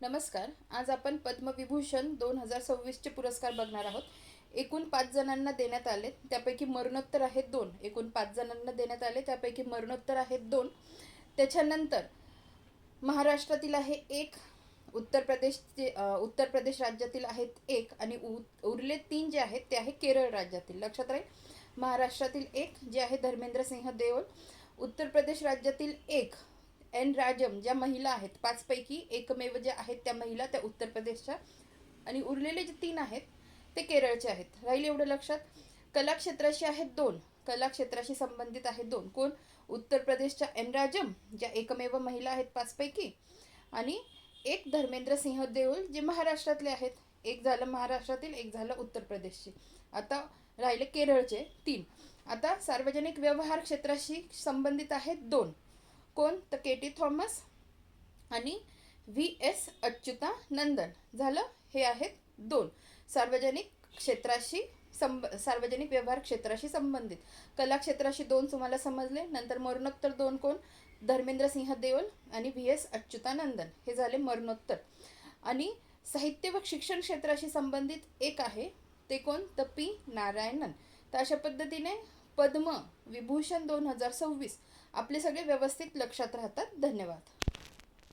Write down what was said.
नमस्कार. आज आपण पद्मविभूषण 2026चे पुरस्कार बघणार आहोत. एकूण 5 जणांना देण्यात आले, त्यापैकी मरणोत्तर आहेत 2. एकूण 5 जणांना देण्यात आले, त्यापैकी मरणोत्तर आहेत 2. त्याच्यानंतर महाराष्ट्रातील आहे 1, उत्तर प्रदेश राज्यातील आहेत 1 आणि उरले 3 जे आहेत ते आहे केरळ राज्यातील. लक्षात राहील. महाराष्ट्रातील 1 जे आहे धर्मेंद्र सिंह देओल, उत्तर प्रदेश राज्यातील 1 एन राजम, ज्या महिला आहेत 5 पैकी एकमेव ज्या आहेत त्या महिला त्या उत्तर प्रदेशच्या, आणि उरलेले जे 3 आहेत ते केरळचे आहेत. राहील एवढं लक्षात. कला क्षेत्राशी आहेत 2, कला क्षेत्राशी संबंधित आहेत 2. कोण? उत्तर प्रदेशच्या एन राजम, ज्या एकमेव महिला आहेत 5 पैकी, आणि 1 धर्मेंद्र सिंह देओल जे महाराष्ट्रातले आहेत. एक झालं महाराष्ट्रातील, एक झालं उत्तर प्रदेशचे. आता राहिले केरळचे 3. आता सार्वजनिक व्यवहार क्षेत्राशी संबंधित आहेत 2. कोण? तर के टी थॉमस आणि व्ही एस अच्युतानंदन. झालं. हे आहेत 2 सार्वजनिक क्षेत्राशी सार्वजनिक व्यवहार क्षेत्राशी संबंधित. कला क्षेत्राशी 2 तुम्हाला समजले. नंतर मरणोत्तर 2 कोण? धर्मेंद्र सिंह देओल आणि व्ही एस अच्युतानंदन. हे झाले मरणोत्तर. आणि साहित्य व शिक्षण क्षेत्राशी संबंधित 1 आहे, ते कोण? तर पी नारायणन. तर अशा पद्धतीने पद्मविभूषण 2026 आपले सगळे व्यवस्थित लक्षात राहतात. धन्यवाद.